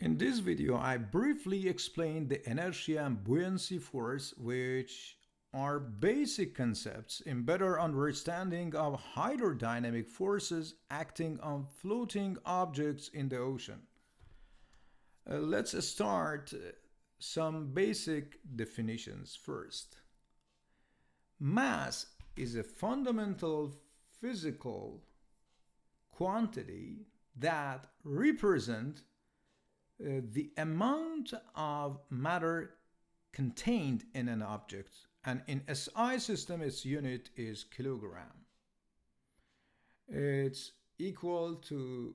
In this video, I briefly explained the inertia and buoyancy force, which are basic concepts in better understanding of hydrodynamic forces acting on floating objects in the ocean. Let's start some basic definitions first. Mass is a fundamental physical quantity that represents the amount of matter contained in an object, and in SI system its unit is kilogram. It's equal to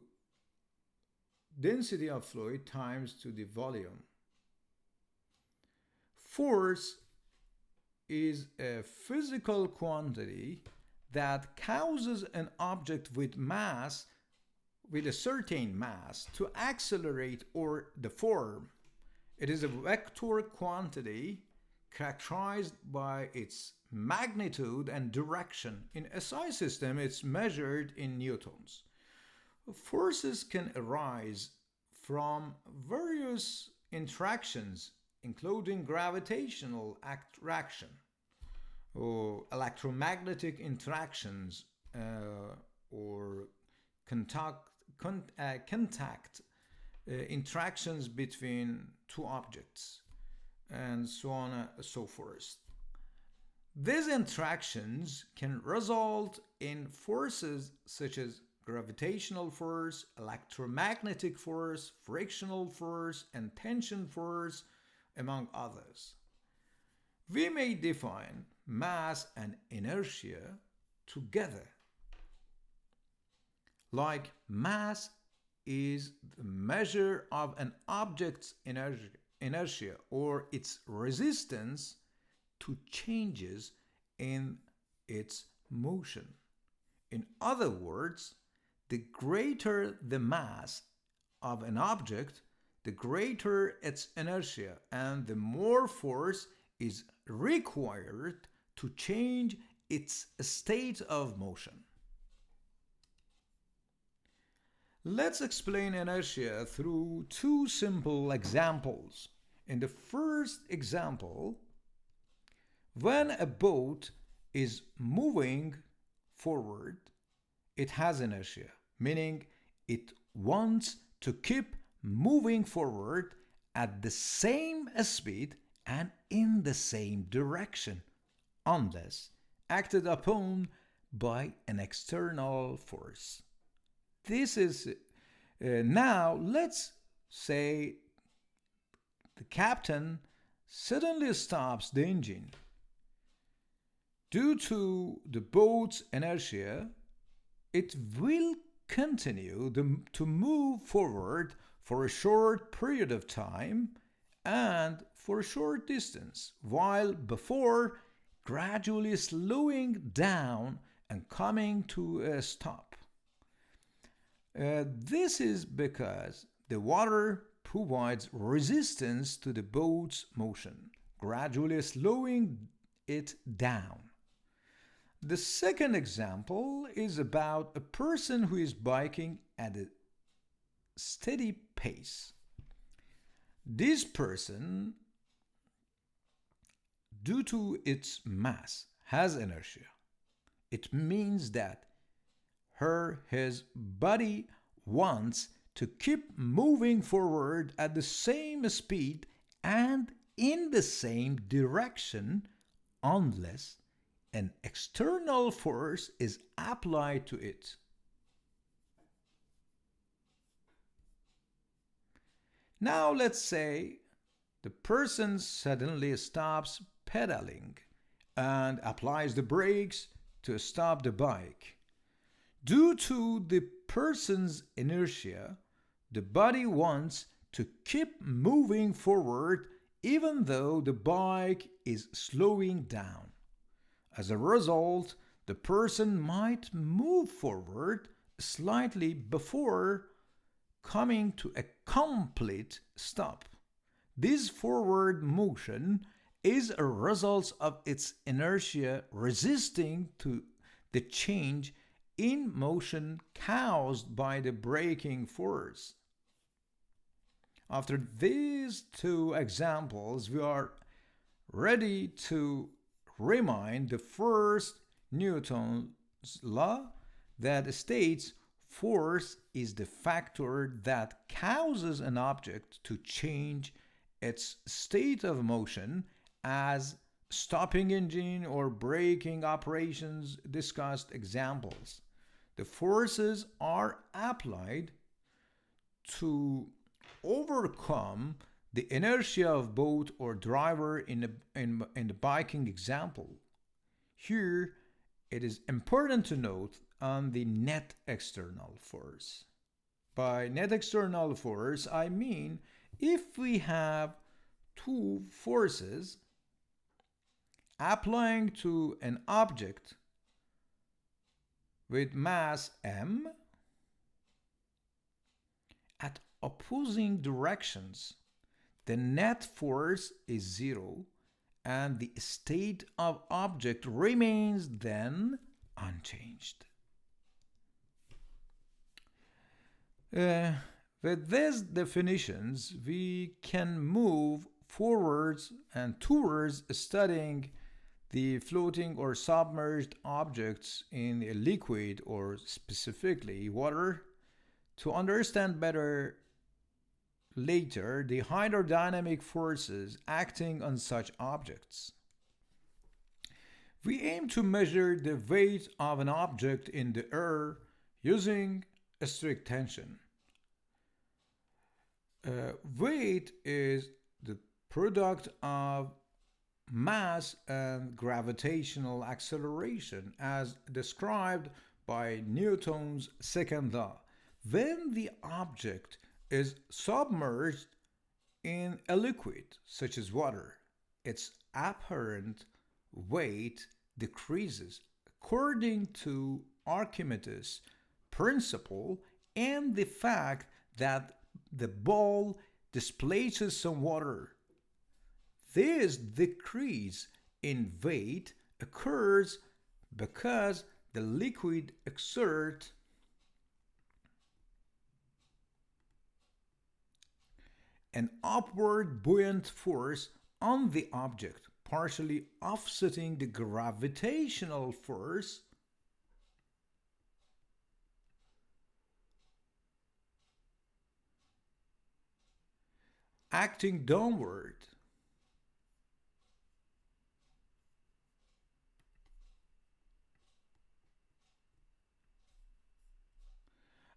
density of fluid times to the volume. Force is a physical quantity that causes an object with a certain mass to accelerate or deform. It is a vector quantity characterized by its magnitude and direction. In SI system, it's measured in newtons. Forces can arise from various interactions, including gravitational attraction or electromagnetic interactions or contact interactions between two objects, and so on and so forth. These interactions can result in forces such as gravitational force, electromagnetic force, frictional force, and tension force, among others. We may define mass and inertia together. Like mass is the measure of an object's inertia or its resistance to changes in its motion. In other words, the greater the mass of an object, the greater its inertia, and the more force is required to change its state of motion. Let's explain inertia through two simple examples. In the first example, when a boat is moving forward, it has inertia, meaning it wants to keep moving forward at the same speed and in the same direction, unless acted upon by an external force. This is now let's say the captain suddenly stops the engine. Due to the boat's inertia, it will continue to move forward for a short period of time and for a short distance, while before gradually slowing down and coming to a stop. This is because the water provides resistance to the boat's motion, gradually slowing it down. The second example is about a person who is biking at a steady pace. This person, due to its mass, has inertia. It means that his body wants to keep moving forward at the same speed and in the same direction unless an external force is applied to it. Now let's say the person suddenly stops pedaling and applies the brakes to stop the bike. Due to the person's inertia, the body wants to keep moving forward even though the bike is slowing down. As a result, the person might move forward slightly before coming to a complete stop. This forward motion is a result of its inertia resisting to the change in motion caused by the braking force. After these two examples, we are ready to remind the first Newton's law that states force is the factor that causes an object to change its state of motion, as stopping engine or braking operations discussed examples. The forces are applied to overcome the inertia of boat or driver in the biking example. Here, it is important to note on the net external force. By net external force, I mean if we have two forces applying to an object with mass m at opposing directions, the net force is zero and the state of object remains then unchanged. With these definitions, we can move forwards and towards studying the floating or submerged objects in a liquid or specifically water to understand better later the hydrodynamic forces acting on such objects. We aim to measure the weight of an object in the air using a strict tension. Weight is the product of mass and gravitational acceleration as described by Newton's second law. When the object is submerged in a liquid such as water, its apparent weight decreases according to Archimedes' principle and the fact that the ball displaces some water. This decrease in weight occurs because the liquid exerts an upward buoyant force on the object, partially offsetting the gravitational force acting downward.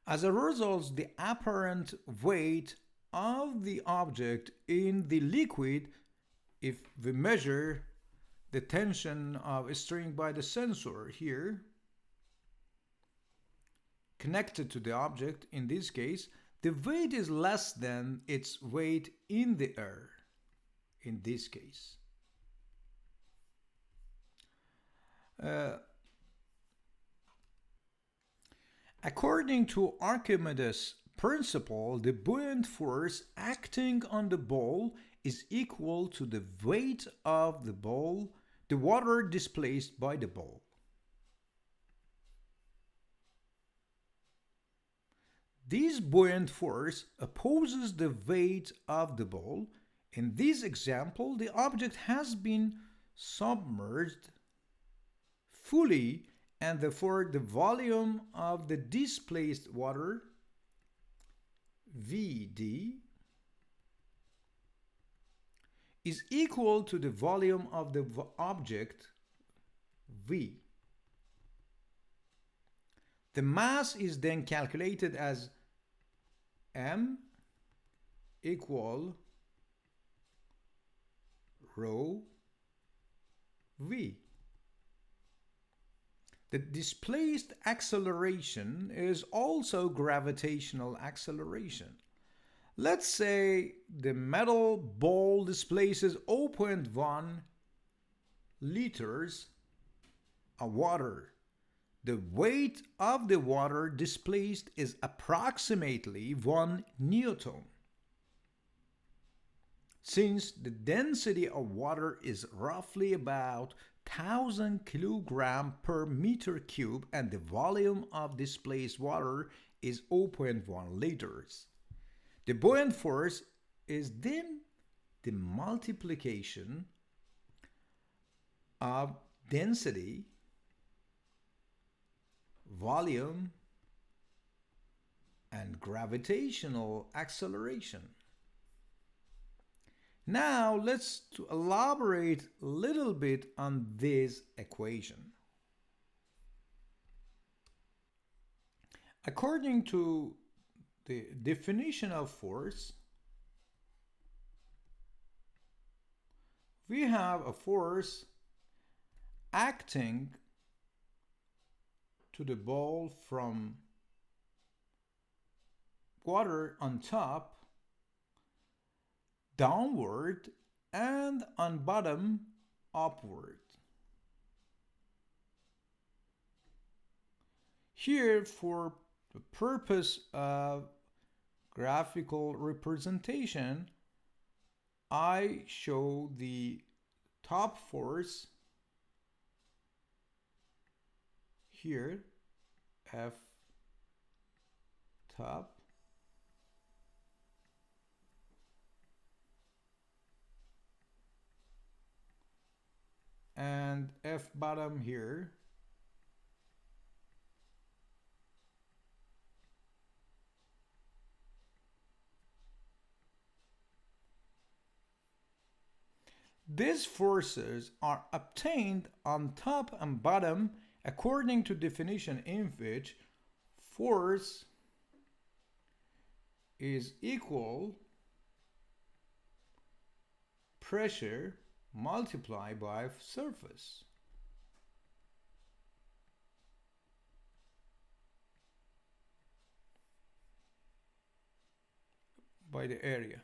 As a result, the apparent weight of the object in the liquid, if we measure the tension of a string by the sensor here, connected to the object, in this case, the weight is less than its weight in the air, in this case. According to Archimedes' principle, the buoyant force acting on the ball is equal to the weight of the ball, the water displaced by the ball. This buoyant force opposes the weight of the ball. In this example, the object has been submerged fully and therefore the volume of the displaced water, Vd, is equal to the volume of the object, V. The mass is then calculated as m equal rho v. The displaced acceleration is also gravitational acceleration. Let's say the metal ball displaces 0.1 liters of water. The weight of the water displaced is approximately 1 Newton. Since the density of water is roughly about 1000 kilogram per meter cube and the volume of displaced water is 0.1 liters, the buoyant force is then the multiplication of density, volume, and gravitational acceleration. Now let's elaborate a little bit on this equation. According to the definition of force, we have a force acting to the ball from water on top, downward, and on bottom, upward. Here, for the purpose of graphical representation, I show the top force here, F top, and F bottom here. These forces are obtained on top and bottom according to definition, in which force is equal pressure multiplied by surface. By the area.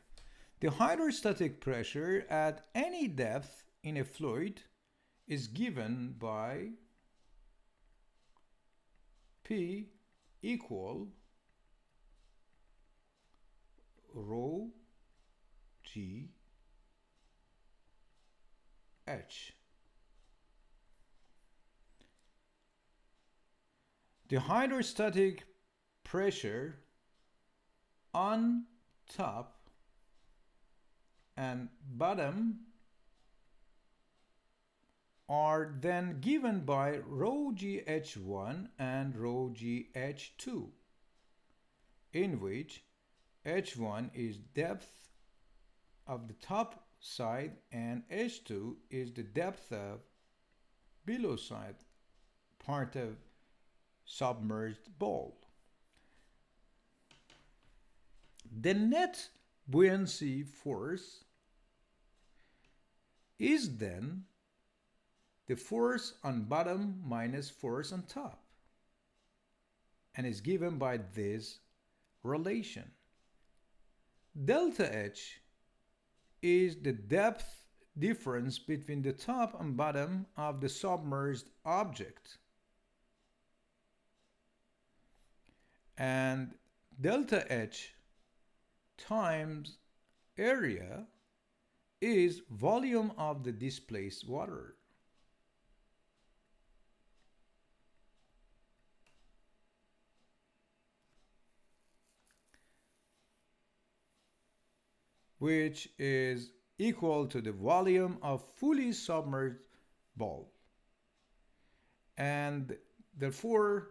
The hydrostatic pressure at any depth in a fluid is given by P equal rho G H. The hydrostatic pressure on top and bottom are then given by rho GH1 and rho GH2, in which H1 is depth of the top side and H2 is the depth of below side part of submerged ball. The net buoyancy force is then the force on bottom minus force on top, and is given by this relation. Delta H is the depth difference between the top and bottom of the submerged object, and delta H times area is volume of the displaced water. Which is equal to the volume of fully submerged ball. And therefore,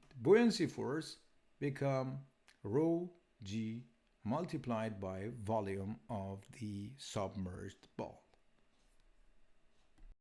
the buoyancy force become rho G multiplied by volume of the submerged ball.